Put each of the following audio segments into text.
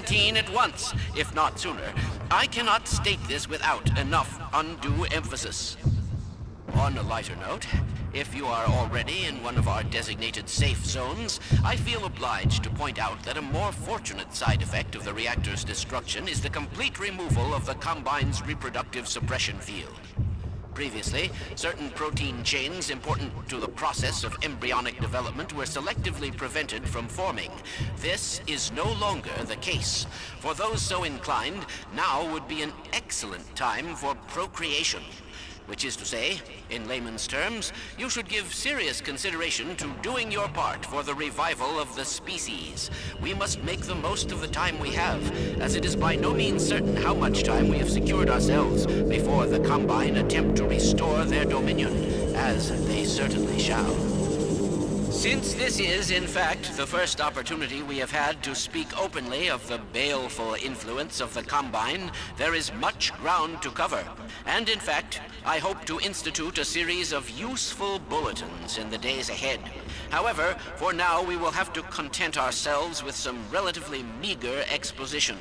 17 at once, if not sooner. I cannot state this without enough undue emphasis. On a lighter note, if you are already in one of our designated safe zones, I feel obliged to point out that a more fortunate side effect of the reactor's destruction is the complete removal of the Combine's reproductive suppression field. Previously, certain protein chains important to the process of embryonic development were selectively prevented from forming. This is no longer the case. For those so inclined, now would be an excellent time for procreation. Which is to say, in layman's terms, you should give serious consideration to doing your part for the revival of the species. We must make the most of the time we have, as it is by no means certain how much time we have secured ourselves before the Combine attempt to restore their dominion, as they certainly shall. Since this is, in fact, the first opportunity we have had to speak openly of the baleful influence of the Combine, there is much ground to cover. And in fact, I hope to institute a series of useful bulletins in the days ahead. However, for now we will have to content ourselves with some relatively meager exposition.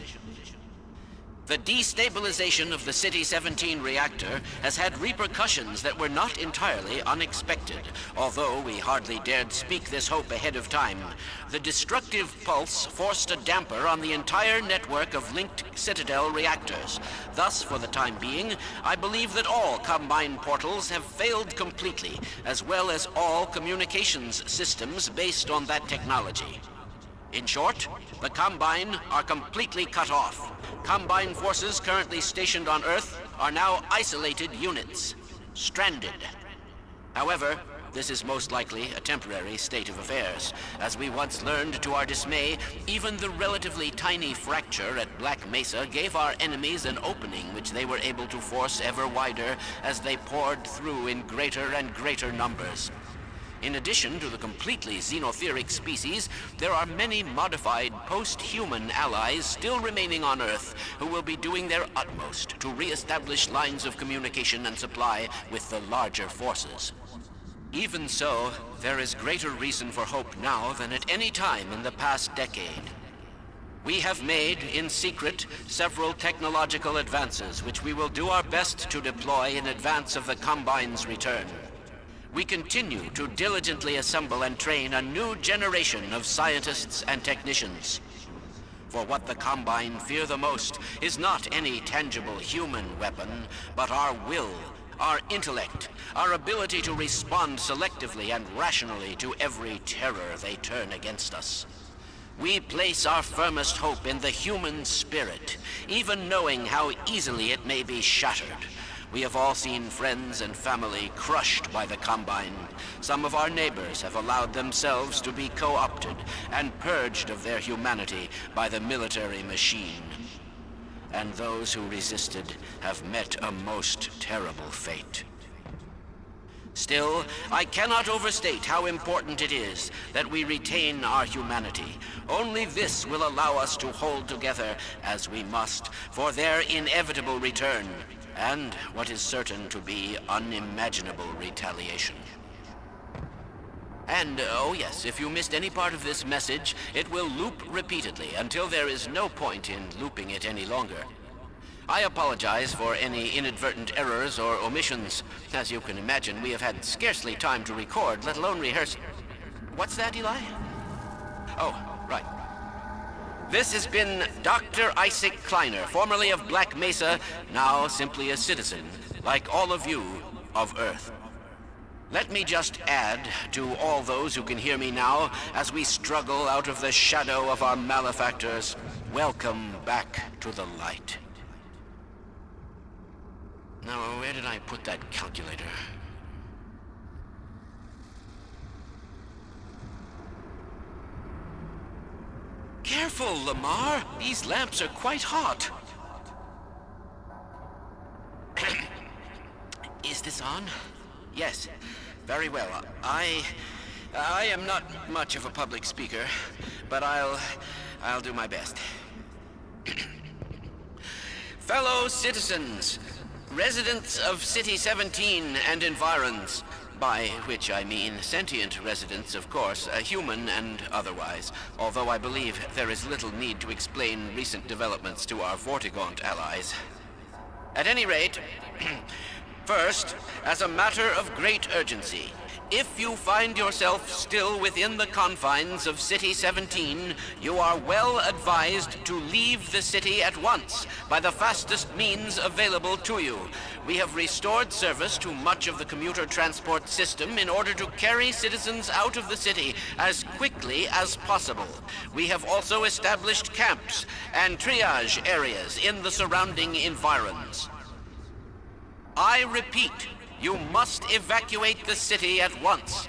The destabilization of the City-17 reactor has had repercussions that were not entirely unexpected, although we hardly dared speak this hope ahead of time. The destructive pulse forced a damper on the entire network of linked Citadel reactors. Thus, for the time being, I believe that all Combine portals have failed completely, as well as all communications systems based on that technology. In short, the Combine are completely cut off. Combine forces currently stationed on Earth are now isolated units, stranded. However, this is most likely a temporary state of affairs. As we once learned to our dismay, even the relatively tiny fracture at Black Mesa gave our enemies an opening which they were able to force ever wider as they poured through in greater and greater numbers. In addition to the completely xenotheric species, there are many modified post-human allies still remaining on Earth who will be doing their utmost to re-establish lines of communication and supply with the larger forces. Even so, there is greater reason for hope now than at any time in the past decade. We have made, in secret, several technological advances which we will do our best to deploy in advance of the Combine's return. We continue to diligently assemble and train a new generation of scientists and technicians. For what the Combine fear the most is not any tangible human weapon, but our will, our intellect, our ability to respond selectively and rationally to every terror they turn against us. We place our firmest hope in the human spirit, even knowing how easily it may be shattered. We have all seen friends and family crushed by the Combine. Some of our neighbors have allowed themselves to be co-opted and purged of their humanity by the military machine. And those who resisted have met a most terrible fate. Still, I cannot overstate how important it is that we retain our humanity. Only this will allow us to hold together, as we must, for their inevitable return, and what is certain to be unimaginable retaliation. And, oh yes, if you missed any part of this message, it will loop repeatedly until there is no point in looping it any longer. I apologize for any inadvertent errors or omissions. As you can imagine, we have had scarcely time to record, let alone rehearse. What's that, Eli? Oh, right. This has been Dr. Isaac Kleiner, formerly of Black Mesa, now simply a citizen, like all of you, of Earth. Let me just add to all those who can hear me now, as we struggle out of the shadow of our malefactors, welcome back to the light. Now, where did I put that calculator? Careful, Lamar! These lamps are quite hot. Is this on? Yes. Very well. I am not much of a public speaker, but I'll do my best. Fellow citizens, residents of City-17 and environs, By which I mean sentient residents, of course, human and otherwise, although I believe there is little need to explain recent developments to our Vortigaunt allies. At any rate, first, as a matter of great urgency, if you find yourself still within the confines of City 17, you are well advised to leave the city at once by the fastest means available to you. We have restored service to much of the commuter transport system in order to carry citizens out of the city as quickly as possible. We have also established camps and triage areas in the surrounding environs. I repeat, you must evacuate the city at once.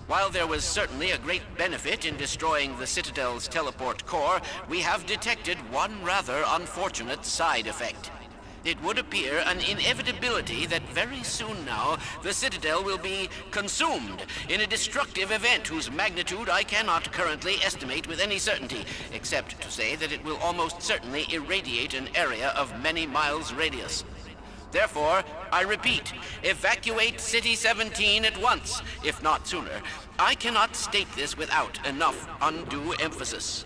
While there was certainly a great benefit in destroying the Citadel's teleport core, we have detected one rather unfortunate side effect. It would appear an inevitability that very soon now, the Citadel will be consumed in a destructive event whose magnitude I cannot currently estimate with any certainty, except to say that it will almost certainly irradiate an area of many miles radius. Therefore, I repeat, evacuate City 17 at once, if not sooner. I cannot state this without enough undue emphasis.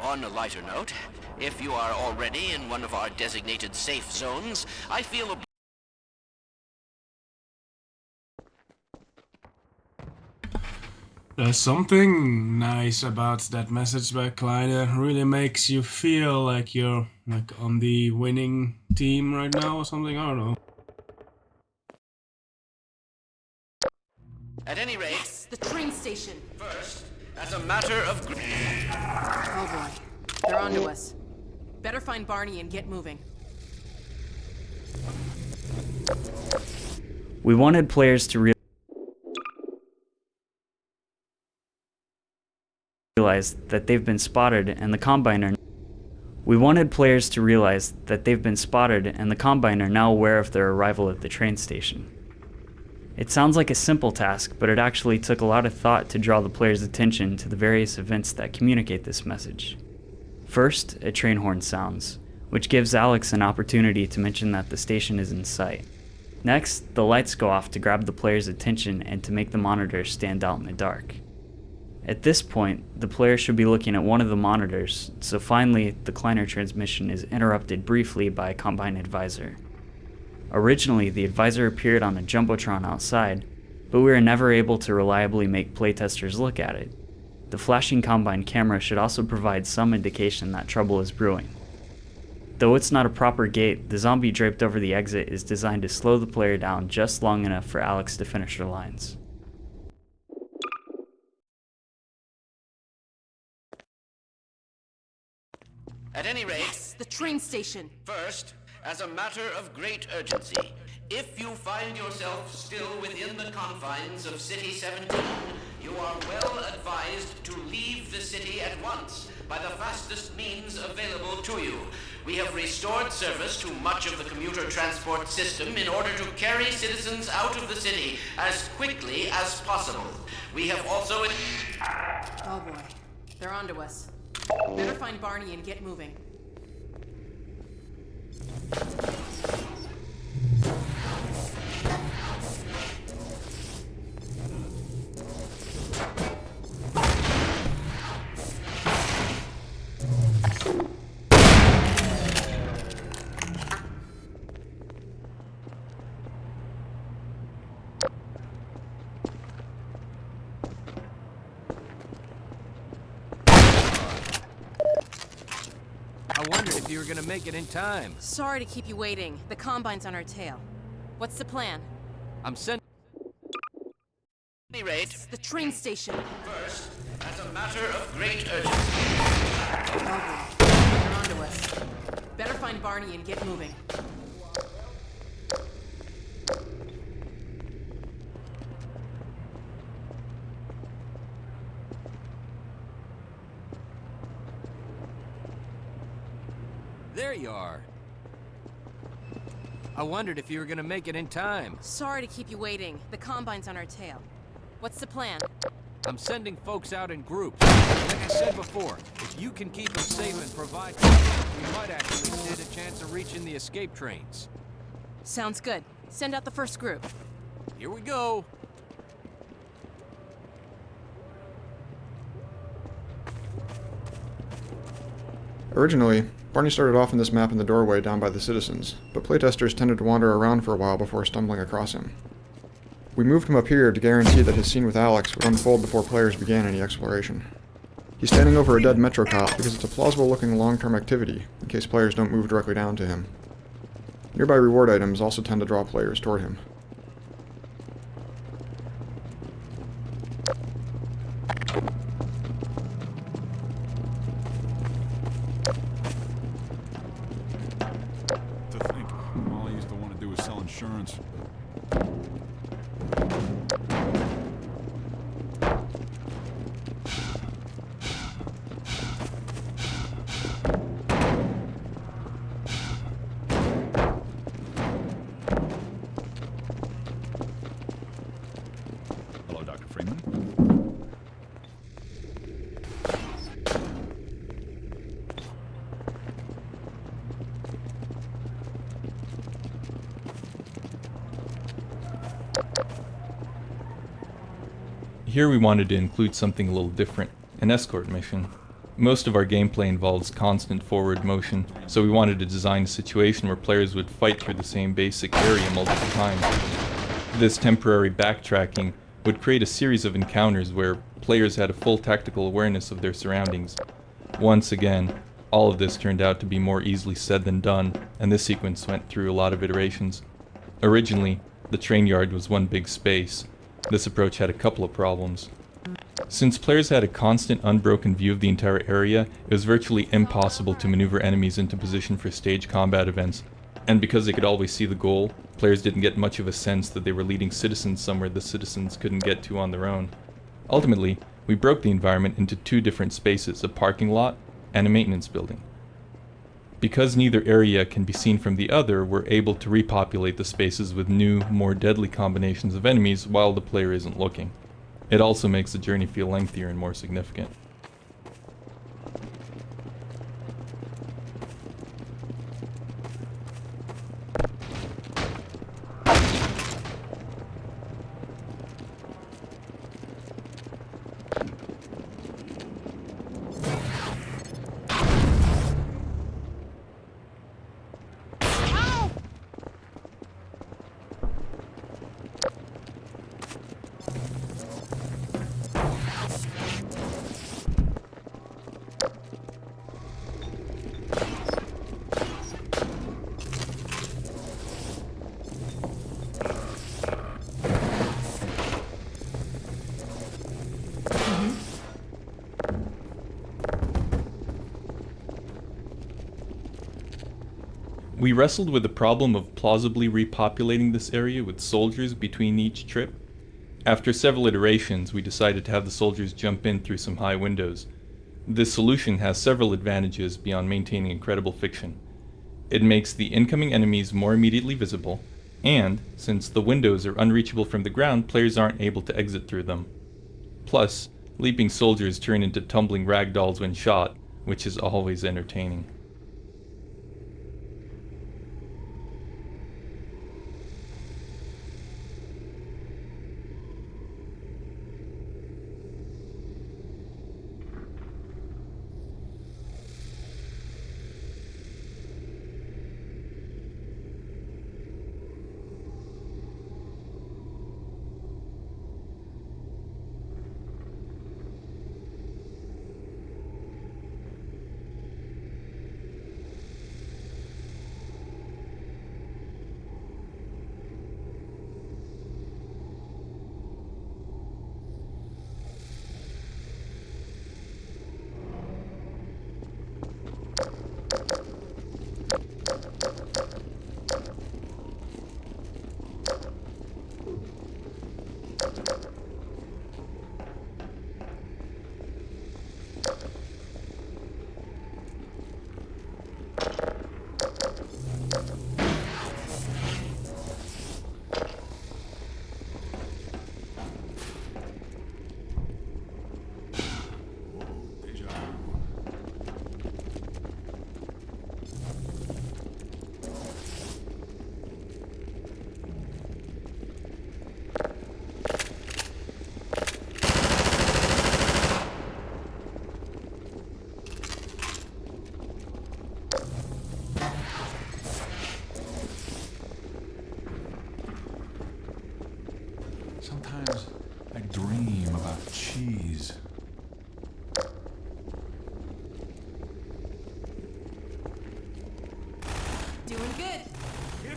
On a lighter note, if you are already in one of our designated safe zones, I feel There's something nice about that message by Clyde. Really makes you feel like you're like on the winning team right now or something. I don't know. At any rate, Yes, the train station. first, as a matter of Oh boy, they're onto us. Better find Barney and get moving. We wanted players to realize that they've been spotted and the Combine are now aware of their arrival at the train station. It sounds like a simple task, but it actually took a lot of thought to draw the players' attention to the various events that communicate this message. First, a train horn sounds, which gives Alex an opportunity to mention that the station is in sight. Next, the lights go off to grab the players' attention and to make the monitors stand out in the dark. At this point, the player should be looking at one of the monitors, so finally, the Kleiner transmission is interrupted briefly by a Combine advisor. Originally, the advisor appeared on a Jumbotron outside, but we were never able to reliably make playtesters look at it. The flashing Combine camera should also provide some indication that trouble is brewing. Though it's not a proper gate, the zombie draped over the exit is designed to slow the player down just long enough for Alex to finish her lines. At any rate, Yes, the train station. first, as a matter of great urgency, if you find yourself still within the confines of City 17, you are well advised to leave the city at once by the fastest means available to you. We have restored service to much of the commuter transport system in order to carry citizens out of the city as quickly as possible. We have also... Oh boy, they're onto us. Better find Barney and get moving. I wondered if you were gonna make it in time. Sorry to keep you waiting. The Combine's on our tail. What's the plan? I'm sent. At any rate, It's the train station. first, as a matter of great urgency, Oh boy, they're onto us. Better find Barney and get moving. There you are. I wondered if you were gonna make it in time. Sorry to keep you waiting. The Combine's on our tail. What's the plan? I'm sending folks out in groups. Like I said before, if you can keep them safe and provide, we might actually stand a chance of reaching the escape trains. Sounds good. Send out the first group. Here we go. Originally, Barney started off in this map in the doorway down by the citizens, but playtesters tended to wander around for a while before stumbling across him. We moved him up here to guarantee that his scene with Alex would unfold before players began any exploration. He's standing over a dead Metro cop because it's a plausible-looking long-term activity, in case players don't move directly down to him. Nearby reward items also tend to draw players toward him. To think, all I used to want to do was sell insurance. Hello, Dr. Freeman. Here we wanted to include something a little different, an escort mission. Most of our gameplay involves constant forward motion, so we wanted to design a situation where players would fight through the same basic area multiple times. This temporary backtracking would create a series of encounters where players had a full tactical awareness of their surroundings. Once again, all of this turned out to be more easily said than done, and this sequence went through a lot of iterations. Originally, the train yard was one big space. This approach had a couple of problems. Since players had a constant unbroken view of the entire area, it was virtually impossible to maneuver enemies into position for stage combat events, and because they could always see the goal, players didn't get much of a sense that they were leading citizens somewhere the citizens couldn't get to on their own. Ultimately, we broke the environment into two different spaces, a parking lot and a maintenance building. Because neither area can be seen from the other, we're able to repopulate the spaces with new, more deadly combinations of enemies while the player isn't looking. It also makes the journey feel lengthier and more significant. We wrestled with the problem of plausibly repopulating this area with soldiers between each trip. After several iterations, we decided to have the soldiers jump in through some high windows. This solution has several advantages beyond maintaining incredible fiction. It makes the incoming enemies more immediately visible, and, since the windows are unreachable from the ground, players aren't able to exit through them. Plus, leaping soldiers turn into tumbling ragdolls when shot, which is always entertaining.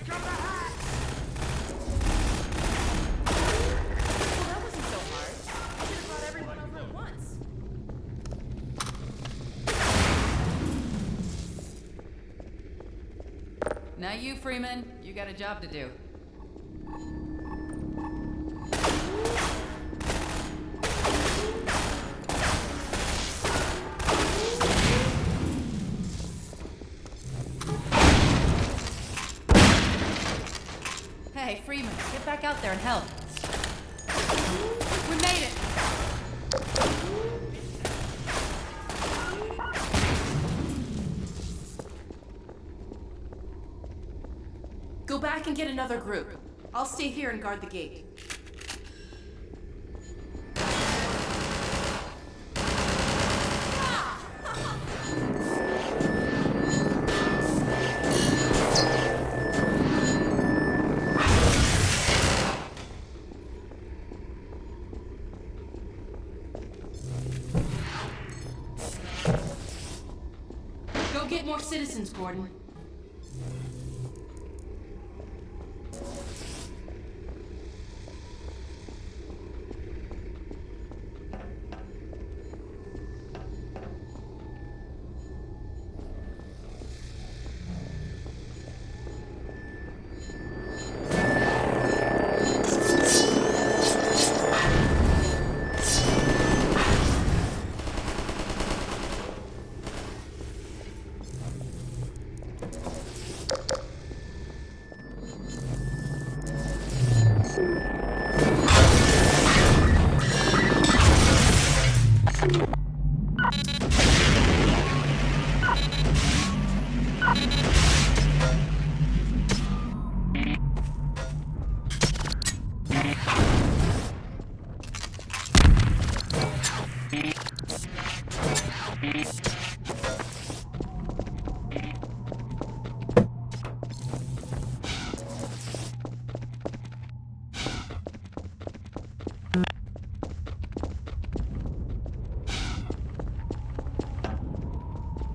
Well, that wasn't so hard. I could have brought everyone over at once. Now you, Freeman, you got a job to do. Hey, Freeman, get back out there and help. We made it! Go back and get another group. I'll stay here and guard the gate. Go get more citizens, Gordon.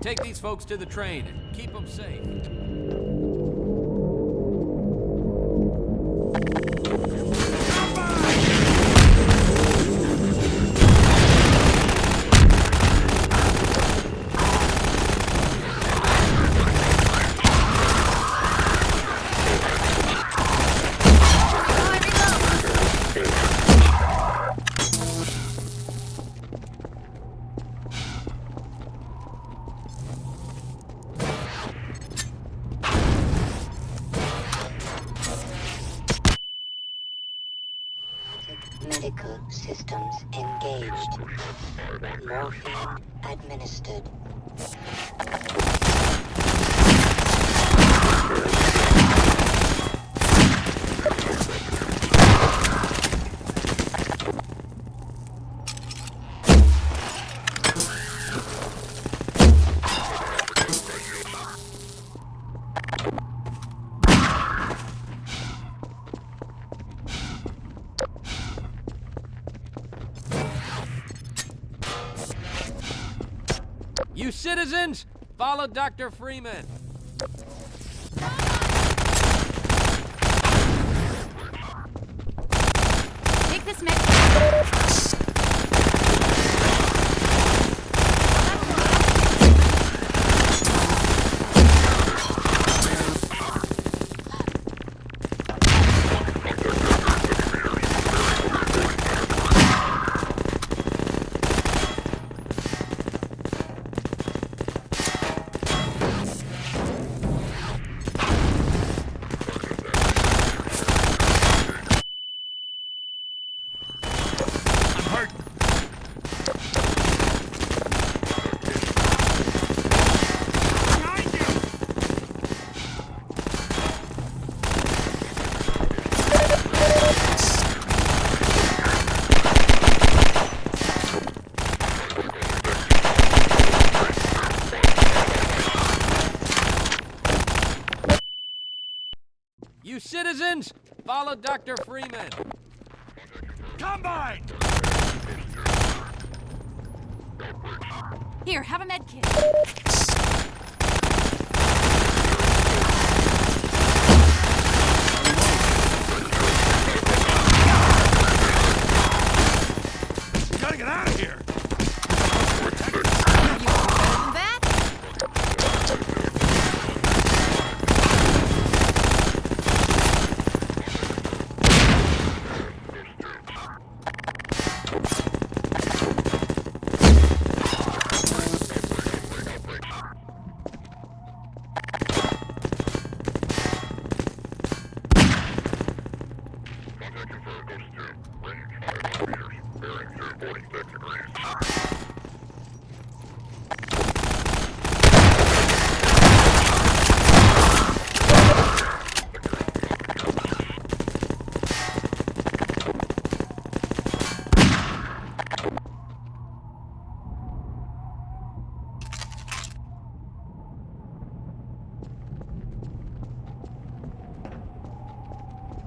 Take these folks to the train and keep them safe. Medical systems engaged. Morphine administered. You citizens, follow Dr. Freeman. Take this med. You citizens, follow Dr. Freeman. Combine! Here, have a med kit.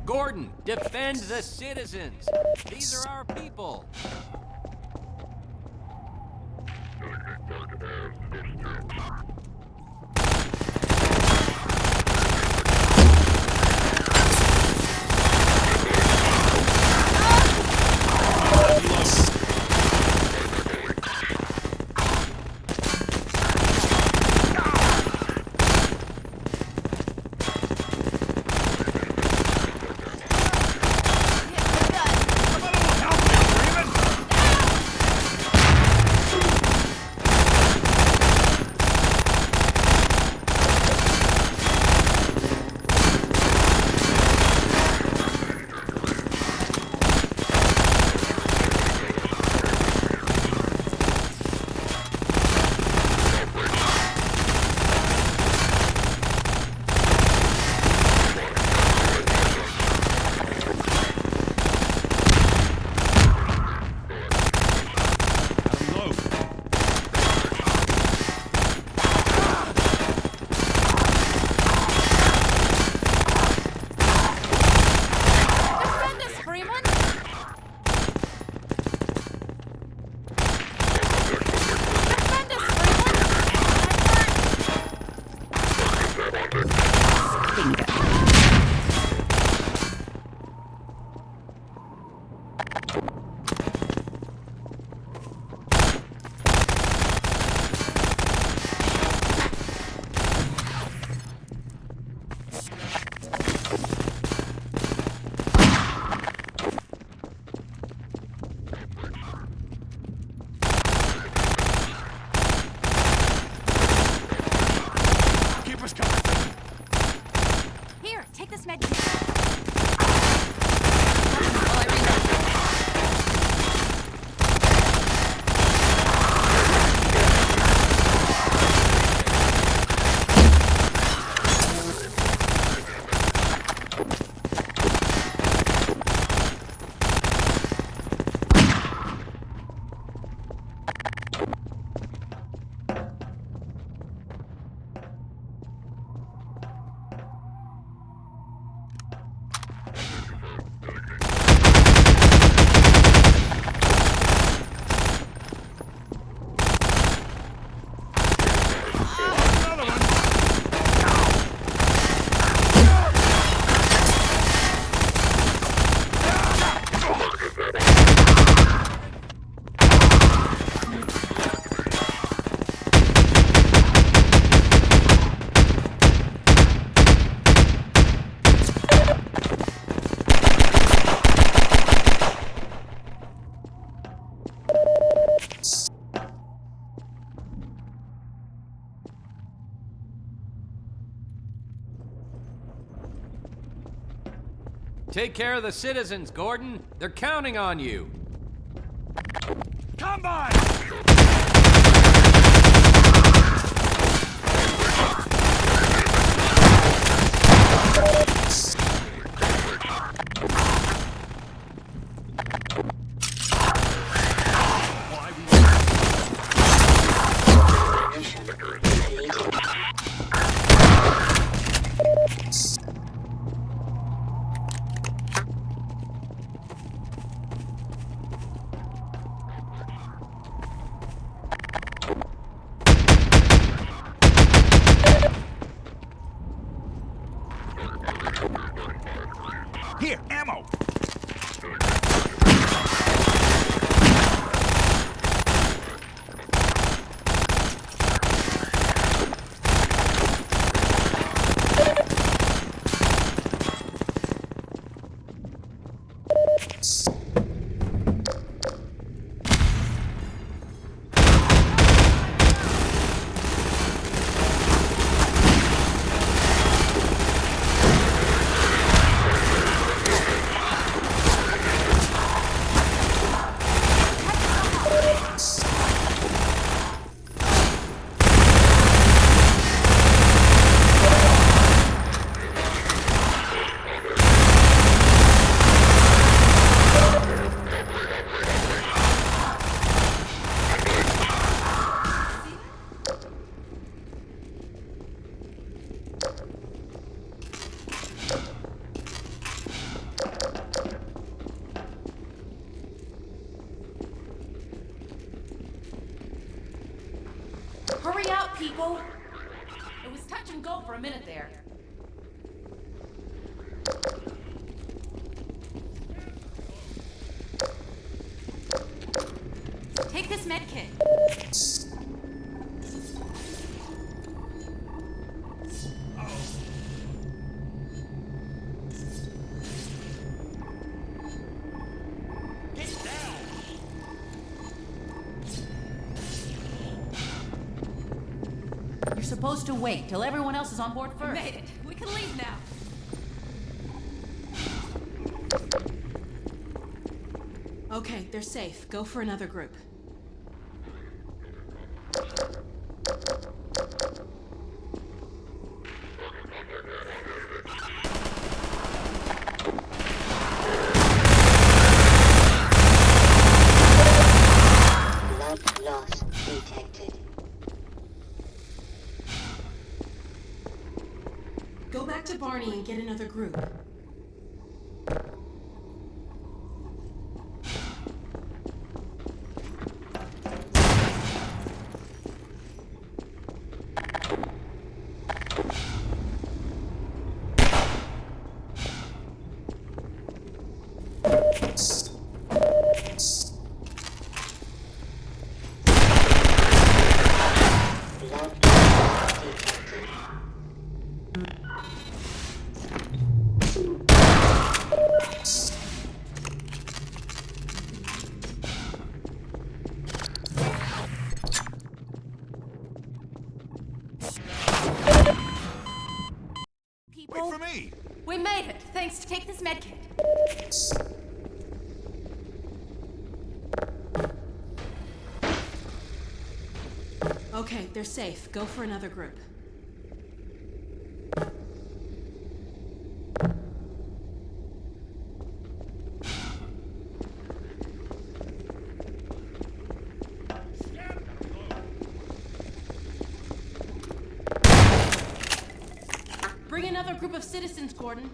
Gordon, defend the citizens. These are our people. Here, take this med. Take care of the citizens, Gordon. They're counting on you. Combine! touch and go for a minute there. Take this med kit. You're supposed to wait till everyone else is on board first. We made it. We can leave now. Okay, they're safe. Go for another group. Blood loss detected. Go back to Barney and get another group. Blood loss detected. People, For me! we made it. Thanks. Take this med kit. Okay, they're safe. Go for another group. Bring another group of citizens, Gordon.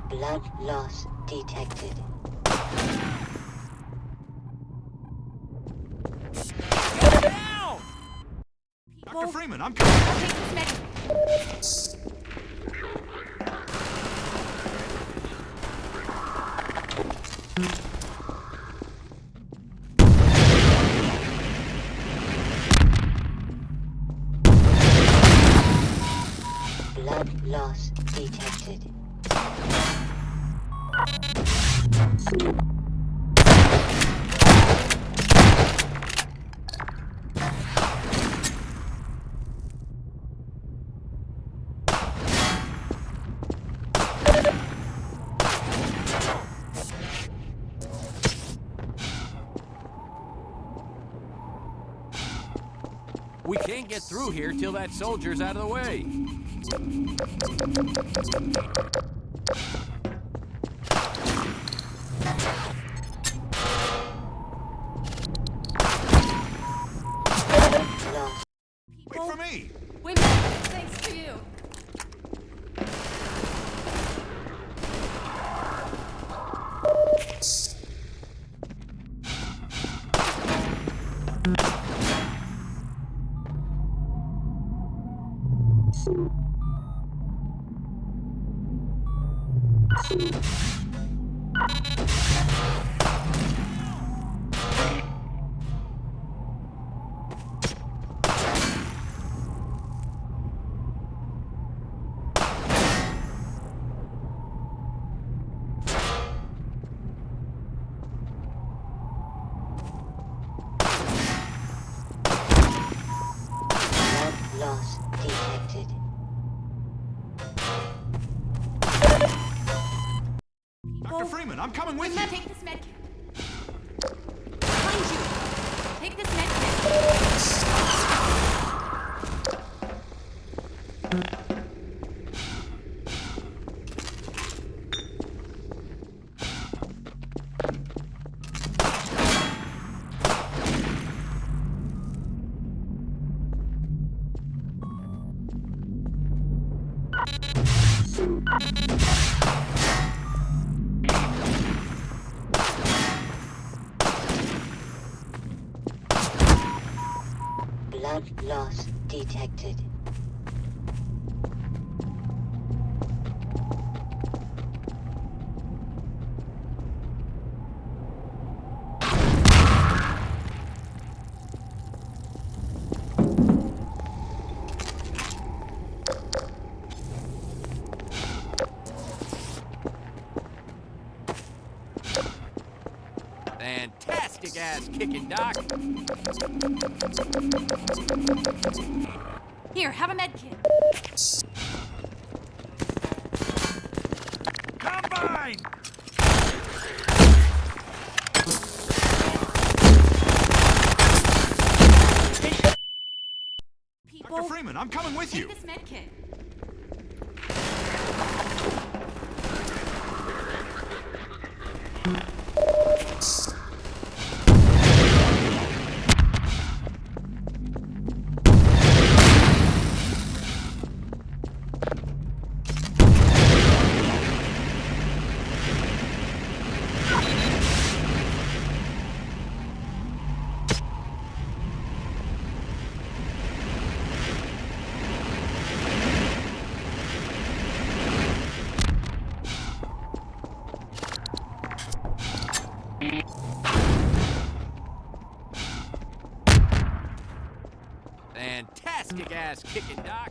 Blood loss detected. Down! Dr. Freeman, I'm coming! Take this med kit. Blood loss detected. We can't get through here till that soldier's out of the way. Lost. Wait for me! We made it. Thanks to you. Blood loss detected. Dr. Freeman, I'm coming with you. Take this med kit. Behind you. Take this med kit. Blood loss detected. Fantastic ass kicking, Doc. Here, have a med kit. Combine! People, Dr. Freeman, I'm coming with take you. this med kit. Fantastic ass kicking, Doc.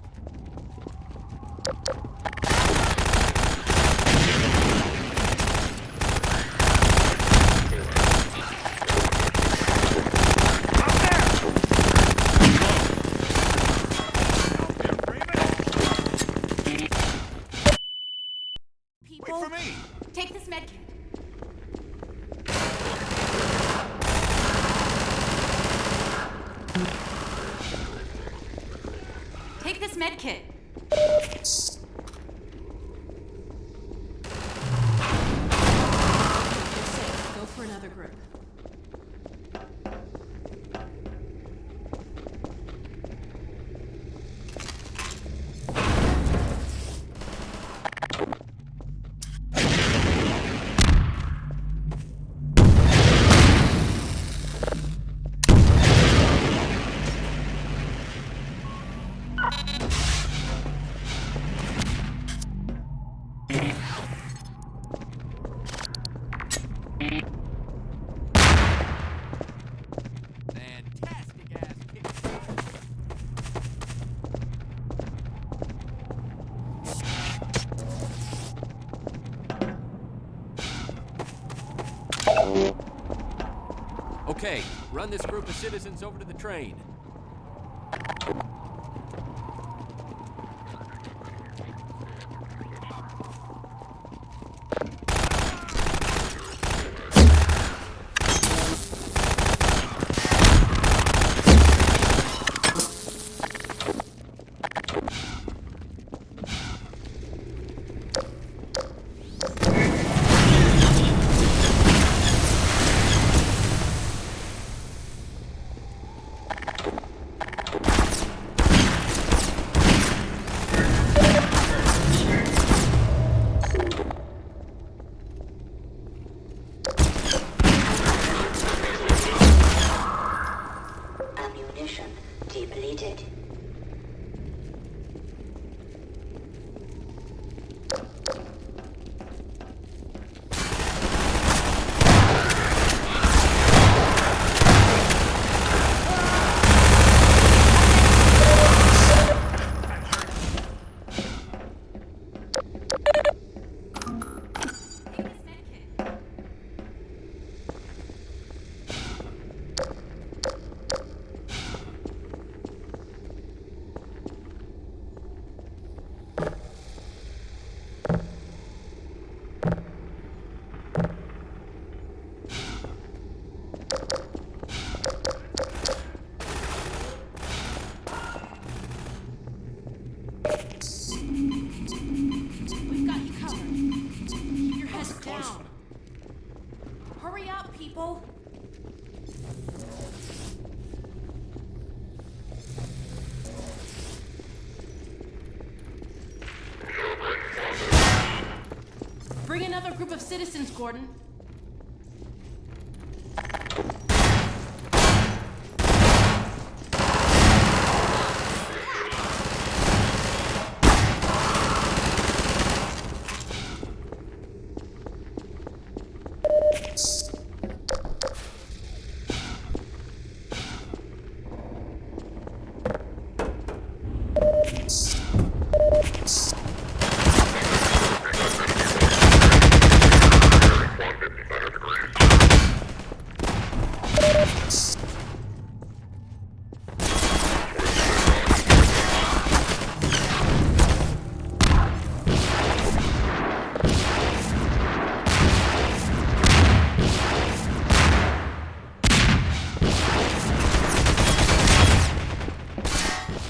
People, Wait for me. take this med kit. Take this med kit. You're safe. Go for another group. Fantastic ass kicking. Okay, run this group of citizens over to the train. down. Hurry up, people. Bring another group of citizens, Gordon.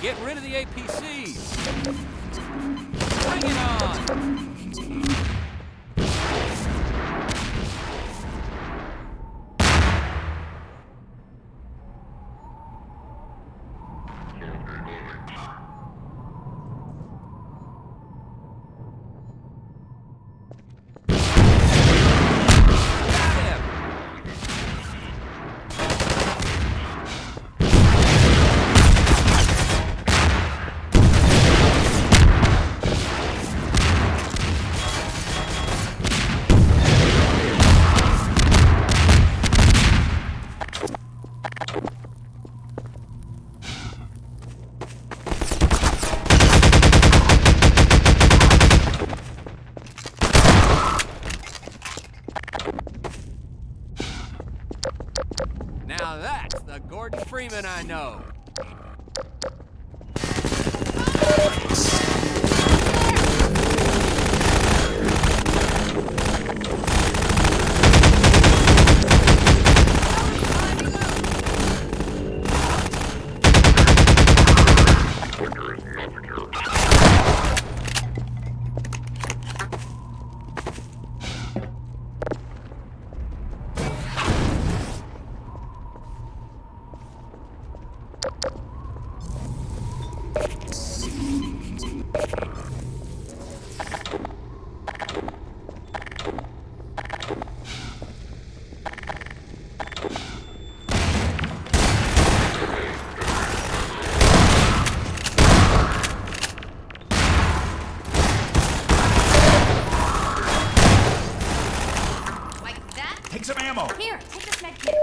Get rid of the APCs! Bring it on! Got him! Now that's the Gordon Freeman I know. Like that? Take some ammo. Here, take this med kit.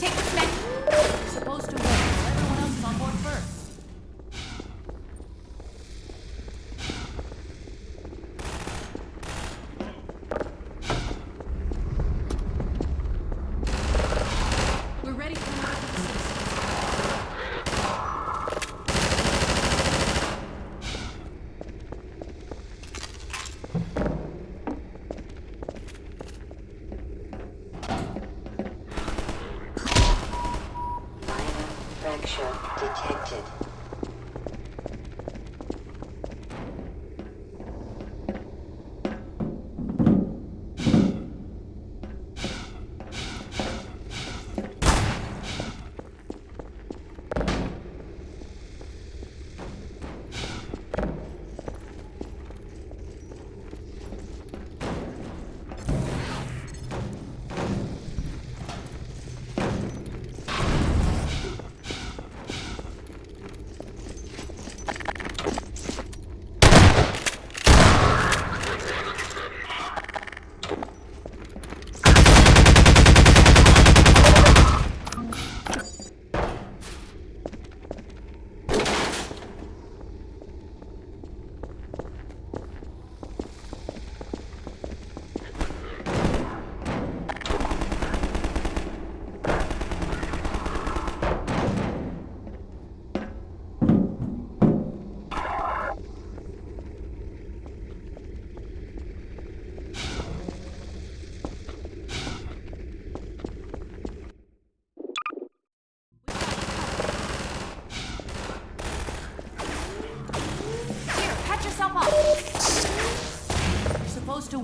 Take this med. You're supposed to wait until everyone else is on board first. We're ready for another group of citizens. Minor fracture detected.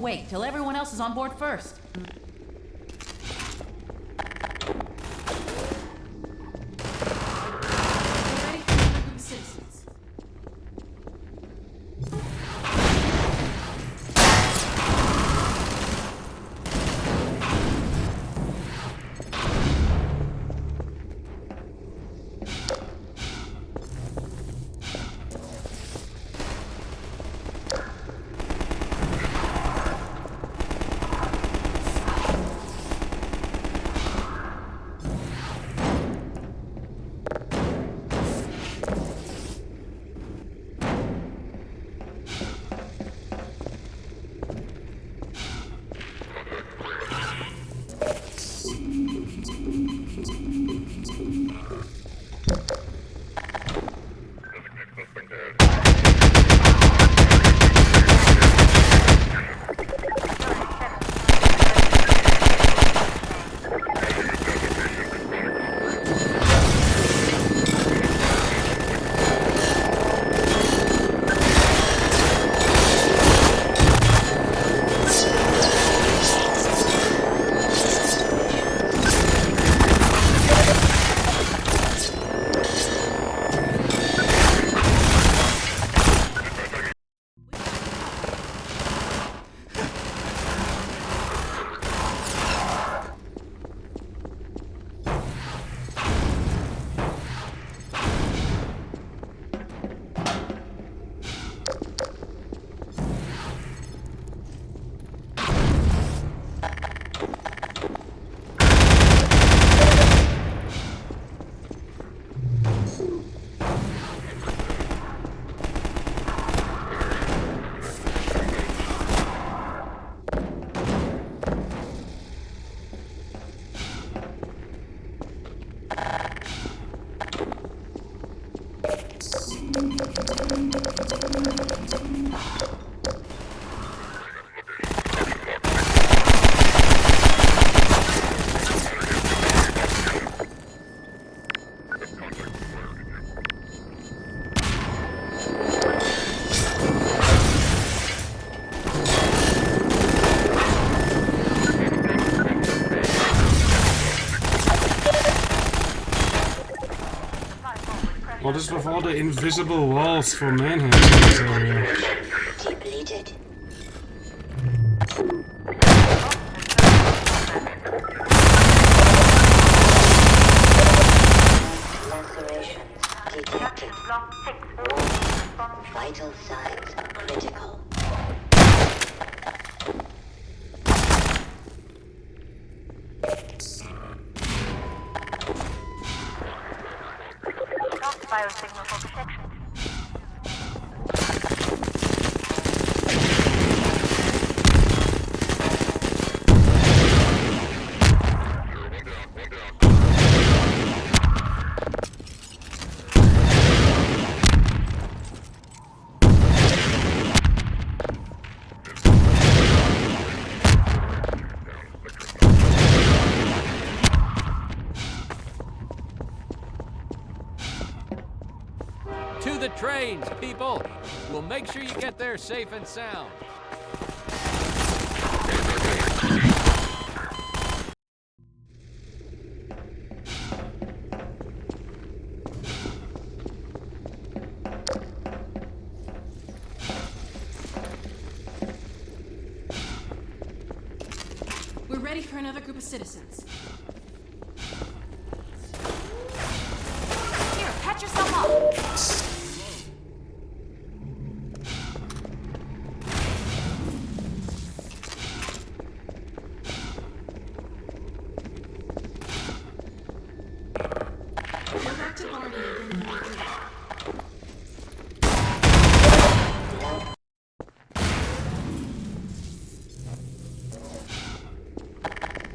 wait till everyone else is on board first. We're ready for another group of citizens. What is with all the invisible walls for manhunt in this area? Depleted. Lacerations detected. Vital signs critical. Biosignal for protection. To the trains, people! We'll make sure you get there safe and sound. We're ready for another group of citizens. Here, patch yourself up. Go back to Barney and get another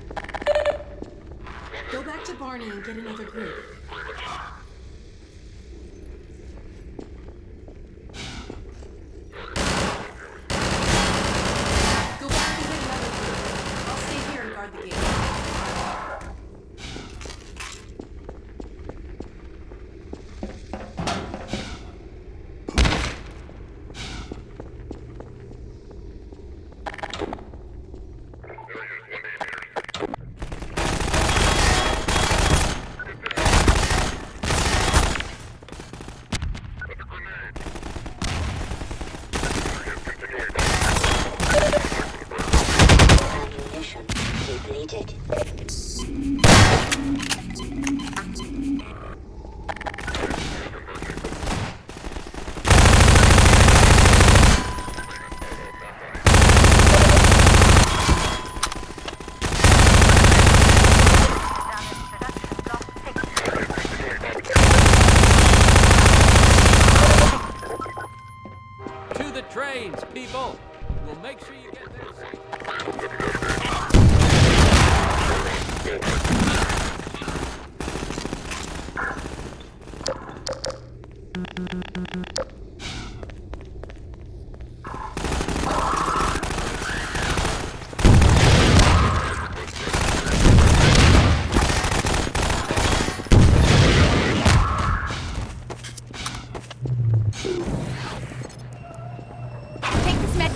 group. Go back to Barney and get another group. Go back and get another group. I'll stay here and guard the gate. Laceration depleted. To the trains, people! We'll make sure you get there safe. Take this med.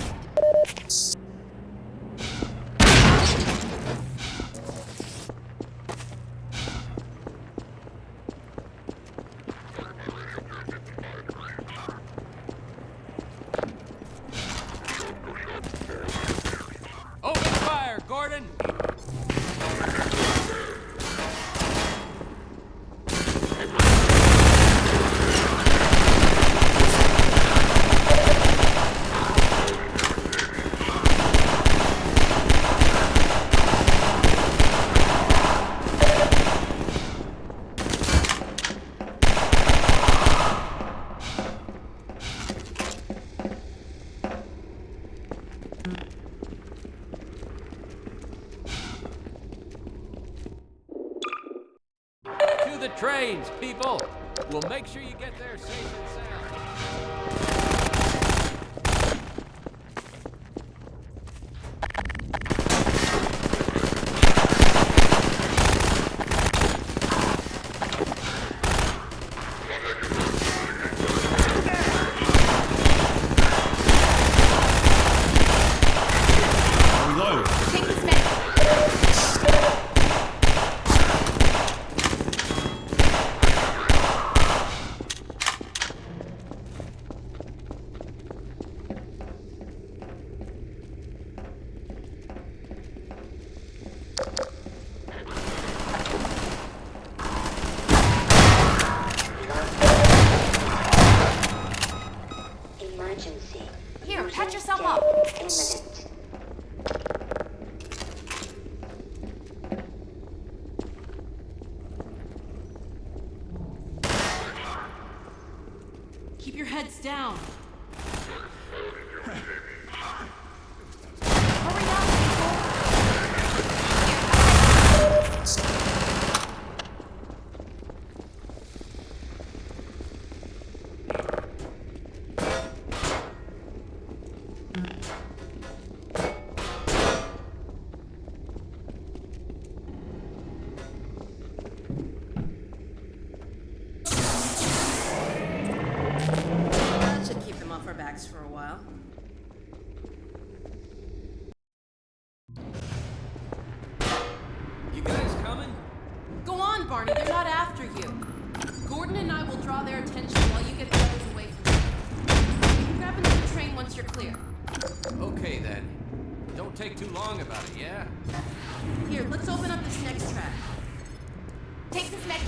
Open fire, Gordon! To the trains, people! We'll make sure you get there safe and sound. Take this med. Emergency. Here, patch yourself up. Imminent. Keep your heads down. Hurry up, people. That should keep them off our backs for a while. You guys coming? Go on, Barney. They're not after you. Gordon and I will draw their attention while you get the others away from them. Grab another train once you're clear. Okay then. Don't take too long about it, yeah? Here, let's open up this next track. Take this med.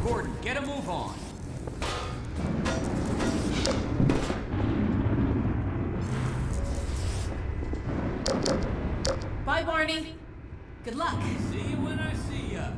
Gordon, get a move on. Bye, Barney. Good luck. See you when I see ya.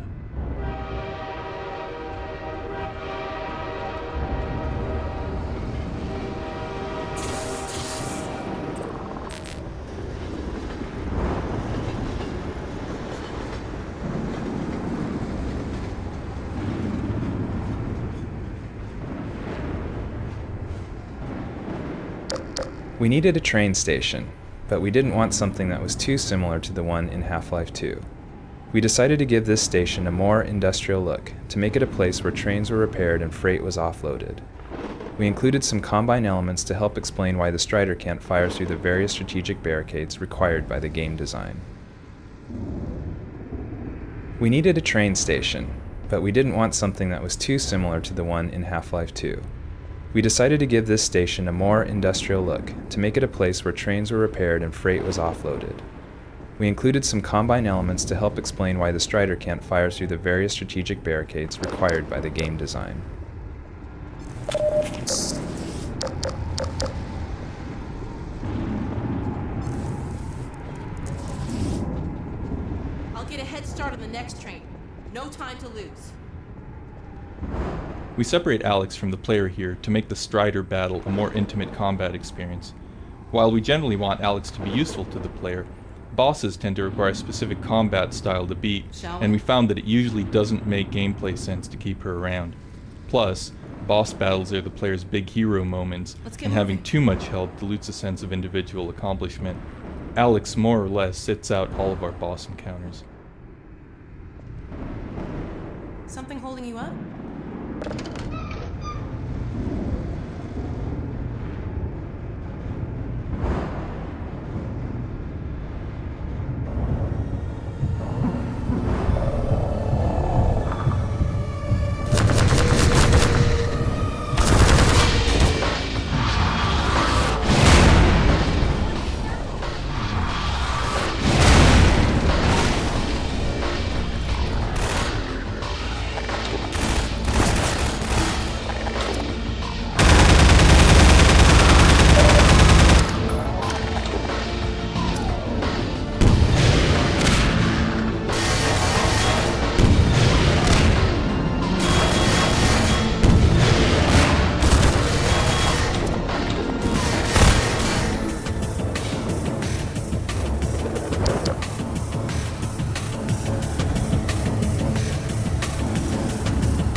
We needed a train station, but we didn't want something that was too similar to the one in Half-Life 2. We decided to give this station a more industrial look, to make it a place where trains were repaired and freight was offloaded. We included some Combine elements to help explain why the Strider can't fire through the various strategic barricades required by the game design. We needed a train station, but we didn't want something that was too similar to the one in Half-Life 2. We decided to give this station a more industrial look, to make it a place where trains were repaired and freight was offloaded. We included some Combine elements to help explain why the Strider can't fire through the various strategic barricades required by the game design. I'll get a head start on the next train. No time to lose. We separate Alex from the player here to make the Strider battle a more intimate combat experience. While we generally want Alex to be useful to the player, bosses tend to require a specific combat style to beat, and we found that it usually doesn't make gameplay sense to keep her around. Plus, boss battles are the player's big hero moments, and having too much help dilutes a sense of individual accomplishment. Alex more or less sits out all of our boss encounters. Something holding you up?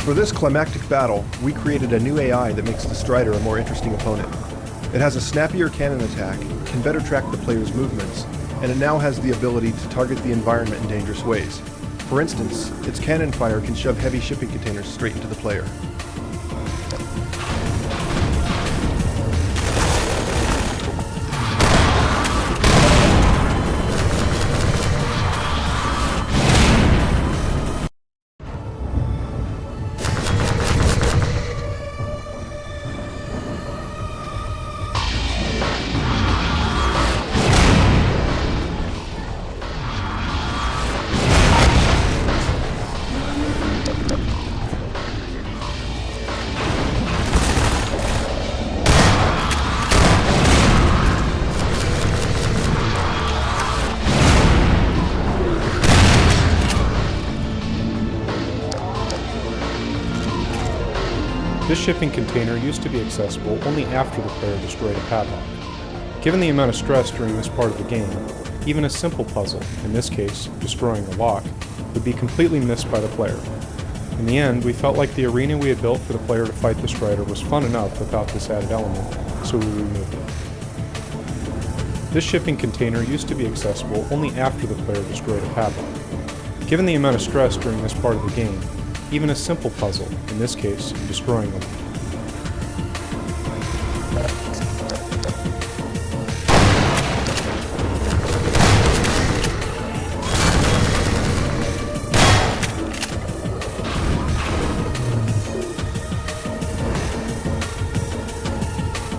For this climactic battle, we created a new AI that makes the Strider a more interesting opponent. It has a snappier cannon attack, can better track the player's movements, and it now has the ability to target the environment in dangerous ways. For instance, its cannon fire can shove heavy shipping containers straight into the player. This shipping container used to be accessible only after the player destroyed a padlock. Given the amount of stress during this part of the game, even a simple puzzle, in this case, destroying a lock, would be completely missed by the player. In the end, we felt like the arena we had built for the player to fight the Strider was fun enough without this added element, so we removed it. This shipping container used to be accessible only after the player destroyed a padlock. Given the amount of stress during this part of the game, even a simple puzzle, in this case, destroying a lock.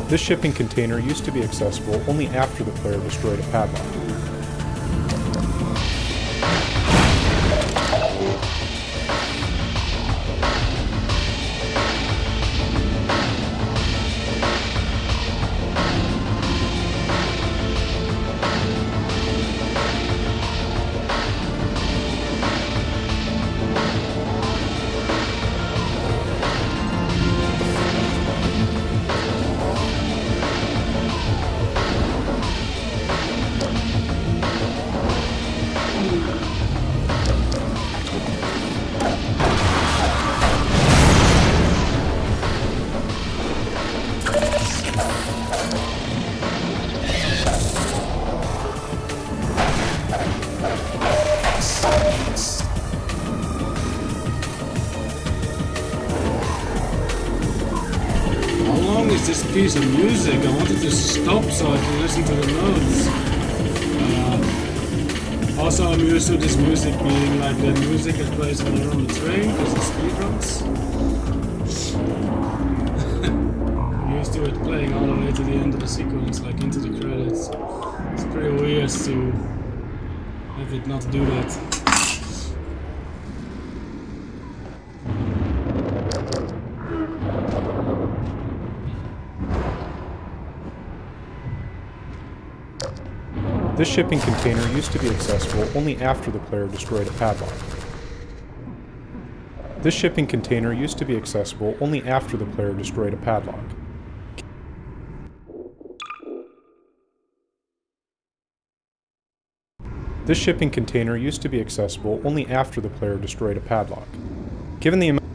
This shipping container used to be accessible only after the player destroyed a padlock. This piece of music, I wanted to stop so I can listen to the notes. Also, I'm used to this music being like the music that plays when you're on the train, because it's speedruns. I'm used to it playing all the way to the end of the sequence, like into the credits. It's pretty weird to have it not do that. This shipping container used to be accessible only after the player destroyed a padlock. This shipping container used to be accessible only after the player destroyed a padlock. This shipping container used to be accessible only after the player destroyed a padlock. Given the amount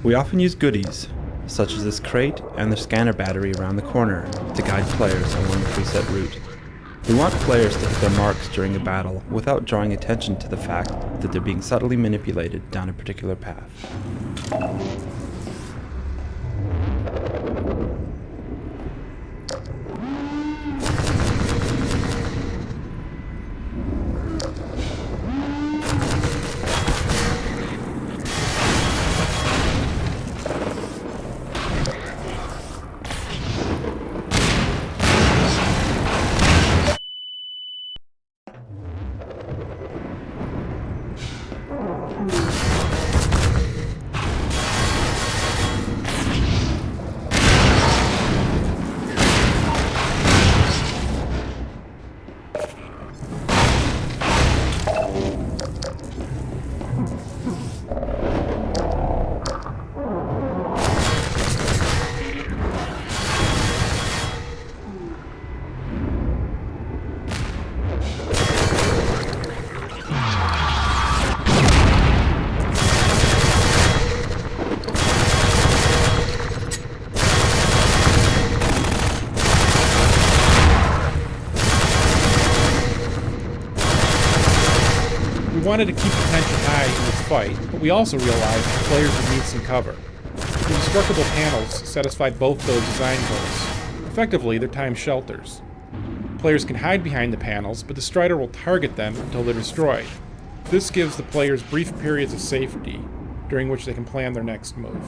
We often use goodies, such as this crate and the scanner battery around the corner, to guide players along the preset route. We want players to hit their marks during a battle without drawing attention to the fact that they're being subtly manipulated down a particular path. We wanted to keep the tension high in this fight, but we also realized that players would need some cover. The destructible panels satisfied both those design goals. Effectively, they're time shelters. Players can hide behind the panels, but the Strider will target them until they're destroyed. This gives the players brief periods of safety, during which they can plan their next move.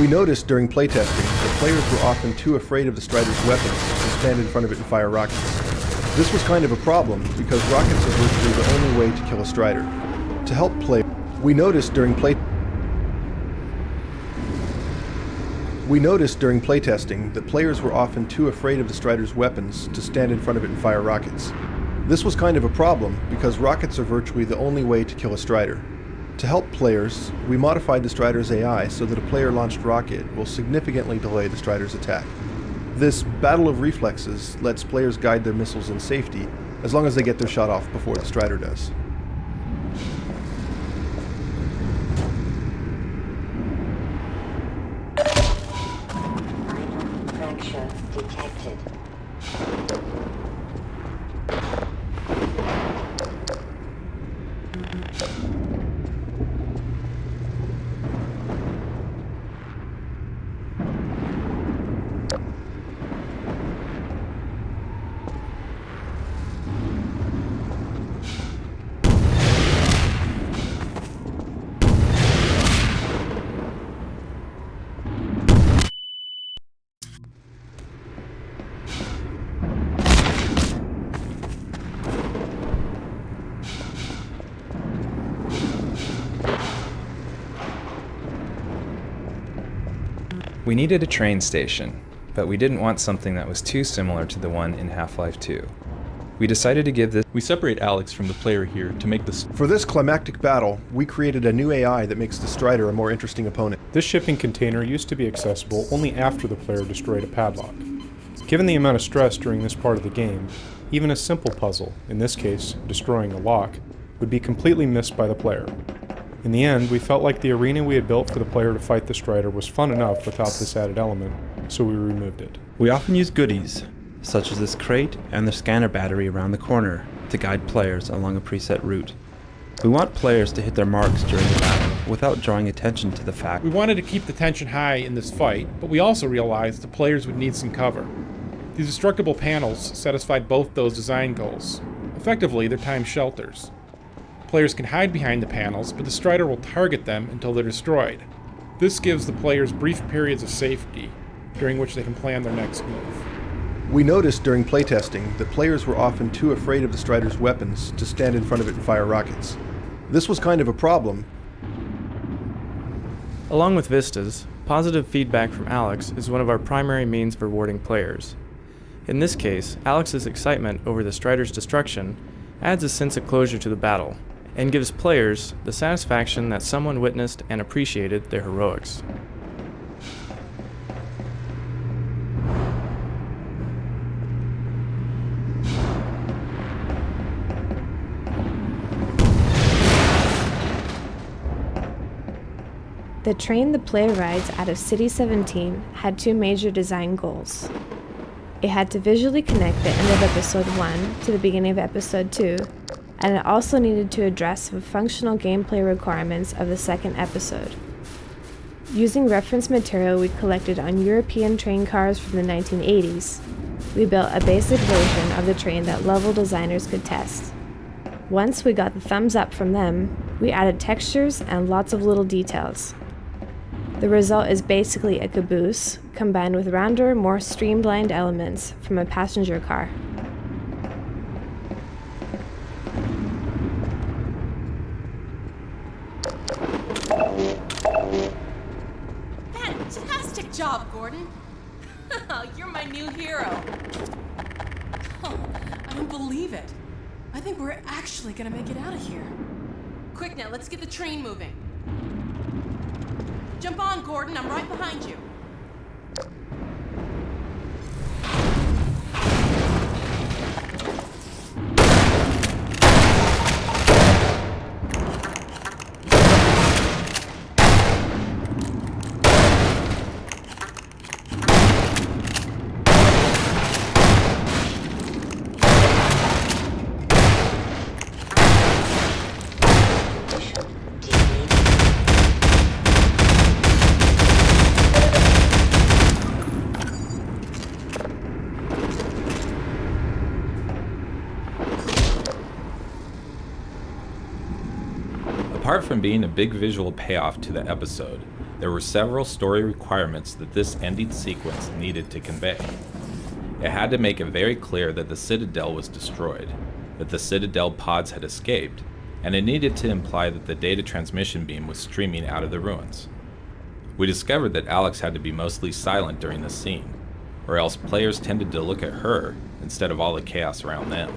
noticed during playtesting that players were often too afraid of the Strider's weapons to stand in front of it and fire rockets. This was kind of a problem because rockets are virtually the only way to kill a Strider. To help play, we noticed during playtesting that players were often too afraid of the Strider's weapons to stand in front of it and fire rockets. This was kind of a problem because rockets are virtually the only way to kill a Strider. To help players, we modified the Strider's AI so that a player-launched rocket will significantly delay the Strider's attack. This battle of reflexes lets players guide their missiles in safety as long as they get their shot off before the Strider does. Fracture detected. We needed a train station, but we didn't want something that was too similar to the one in Half-Life 2. We decided to give this... We separate Alex from the player here to make this... For this climactic battle, we created a new AI that makes the Strider a more interesting opponent. This shipping container used to be accessible only after the player destroyed a padlock. Given the amount of stress during this part of the game, even a simple puzzle, in this case, destroying a lock, would be completely missed by the player. In the end, we felt like the arena we had built for the player to fight the Strider was fun enough without this added element, so we removed it. We often use goodies, such as this crate and the scanner battery around the corner, to guide players along a preset route. We want players to hit their marks during the battle without drawing attention to the fact. We wanted to keep the tension high in this fight, but we also realized the players would need some cover. These destructible panels satisfied both those design goals. Effectively, they're time shelters. Players can hide behind the panels, but the Strider will target them until they're destroyed. This gives the players brief periods of safety, during which they can plan their next move. We noticed during playtesting that players were often too afraid of the Strider's weapons to stand in front of it and fire rockets. This was kind of a problem. Along with Vistas, positive feedback from Alex is one of our primary means of rewarding players. In this case, Alex's excitement over the Strider's destruction adds a sense of closure to the battle, and gives players the satisfaction that someone witnessed and appreciated their heroics. The train the player rides out of City 17 had two major design goals. It had to visually connect the end of Episode 1 to the beginning of Episode 2, and it also needed to address the functional gameplay requirements of the second episode. Using reference material we collected on European train cars from the 1980s, we built a basic version of the train that level designers could test. Once we got the thumbs up from them, we added textures and lots of little details. The result is basically a caboose, combined with rounder, more streamlined elements from a passenger car. Fantastic job, Gordon. You're my new hero. Oh, I don't believe it. I think we're actually gonna make it out of here. Quick now, let's get the train moving. Jump on, Gordon. I'm right behind you. Apart from being a big visual payoff to the episode, There were several story requirements that this ending sequence needed to convey. It had to make it very clear that the Citadel was destroyed, that the Citadel pods had escaped, and it needed to imply that the data transmission beam was streaming out of the ruins. We discovered that Alex had to be mostly silent during the scene, or else players tended to look at her instead of all the chaos around them.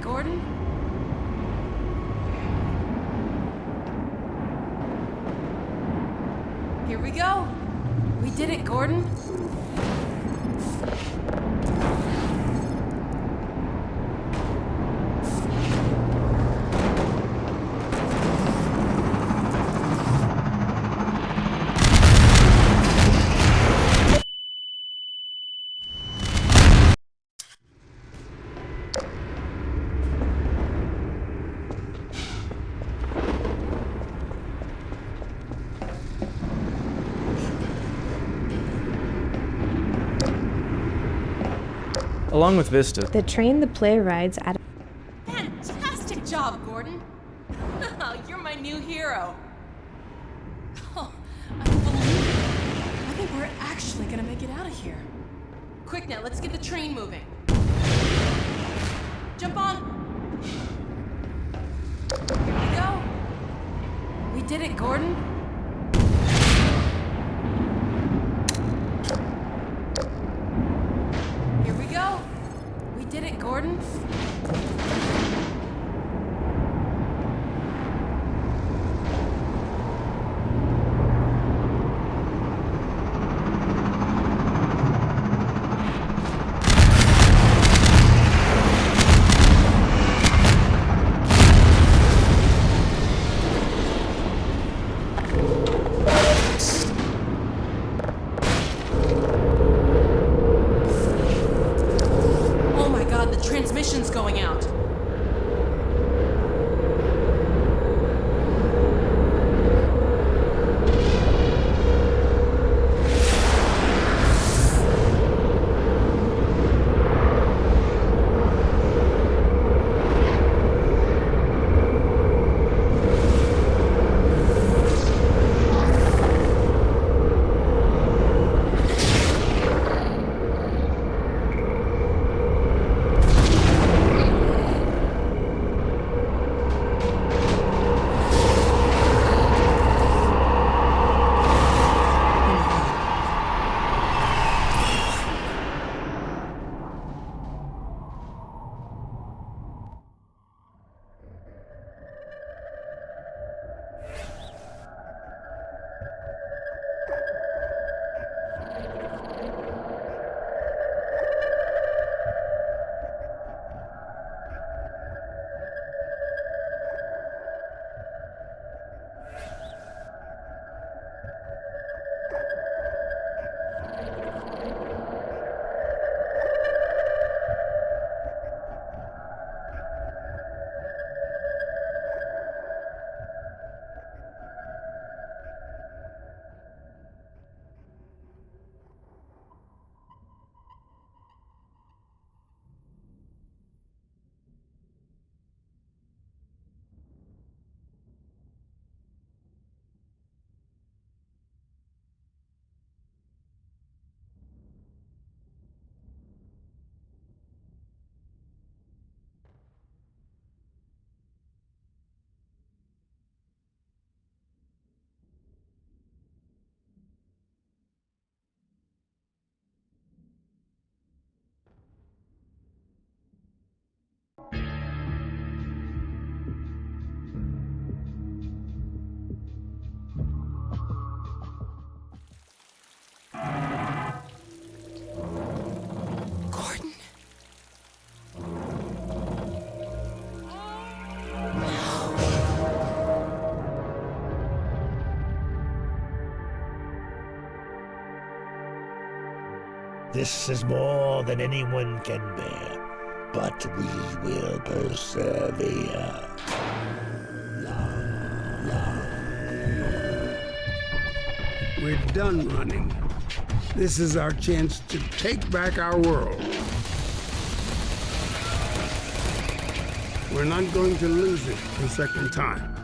Gordon? Here we go. We did it, Gordon. Along with Vista, The train the player rides at Fantastic job, Gordon. You're my new hero. Oh, I don't believe it. I think we're actually gonna make it out of here. Quick now, let's get the train moving. Jump on. Here we go. We did it, Gordon. Here we go. We did it, Gordon. Oh my god, the transmission's going out. This is more than anyone can bear, but we will persevere. We're done running. This is our chance to take back our world. We're not going to lose it the second time.